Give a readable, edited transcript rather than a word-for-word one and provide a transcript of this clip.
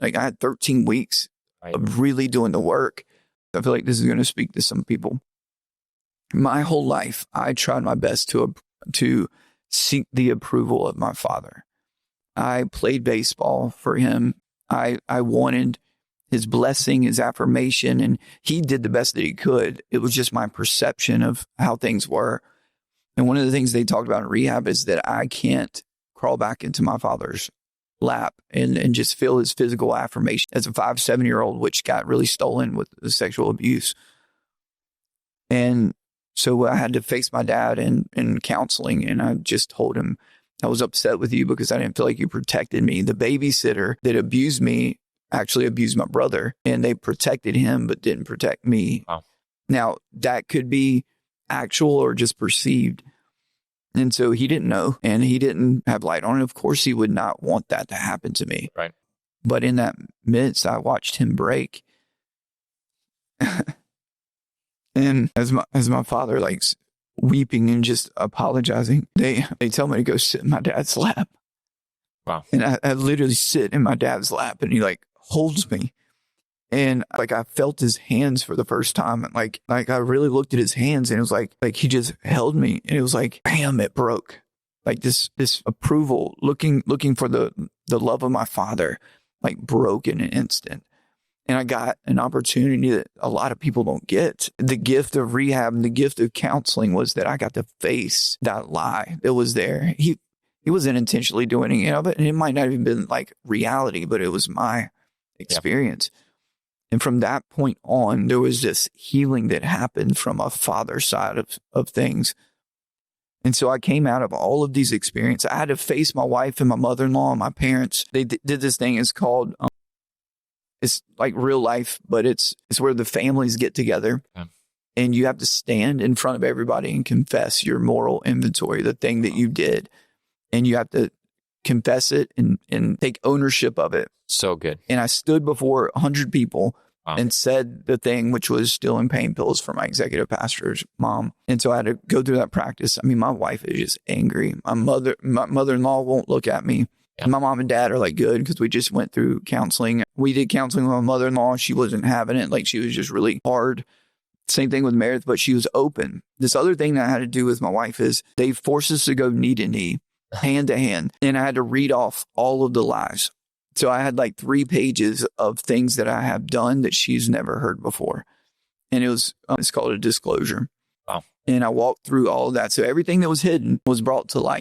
Like I had 13 weeks Right. of really doing the work. I feel like this is going to speak to some people. My whole life, I tried my best to seek the approval of my father. I played baseball for him. I wanted his blessing, his affirmation, and he did the best that he could. It was just my perception of how things were. And one of the things they talked about in rehab is that I can't crawl back into my father's lap and just feel his physical affirmation as a 5-7-year-old, which got really stolen with the sexual abuse. And so I had to face my dad in counseling, and I just told him I was upset with you because I didn't feel like you protected me. The babysitter that abused me actually abused my brother, and they protected him but didn't protect me. Wow. Now, that could be actual or just perceived. And so he didn't know, and he didn't have light on it. Of course, he would not want that to happen to me. Right. But in that midst, I watched him break. And as my father likes weeping and just apologizing, they tell me to go sit in my dad's lap. Wow. And I literally sit in my dad's lap, and he like holds me. And like I felt his hands for the first time. And like I really looked at his hands, and it was like he just held me, and it was like, bam, it broke. Like this approval, looking for the love of my father, like broke in an instant. And I got an opportunity that a lot of people don't get. The gift of rehab and the gift of counseling was that I got to face that lie that was there. He wasn't intentionally doing any of it, and it might not even been like reality, but it was my experience. Yeah. And from that point on, there was this healing that happened from a father's side of things. And so I came out of all of these experiences. I had to face my wife and my mother-in-law and my parents. They did this thing. It's called, it's like real life, but it's where the families get together. Yeah. And you have to stand in front of everybody and confess your moral inventory, the thing that you did. And you have to confess it and take ownership of it. So good. And I stood before 100 people and said the thing, which was stealing pain pills for my executive pastor's mom. And so I had to go through that practice. I mean, my wife is just angry. My mother-in-law won't look at me. Yeah. My mom and dad are like good because we just went through counseling. We did counseling with my mother-in-law. She wasn't having it. Like she was just really hard. Same thing with Meredith, but she was open. This other thing that I had to do with my wife is they forced us to go knee to knee, hand to hand. And I had to read off all of the lies. So I had like 3 pages of things that I have done that she's never heard before. And it was, it's called a disclosure. Wow. And I walked through all of that. So everything that was hidden was brought to light.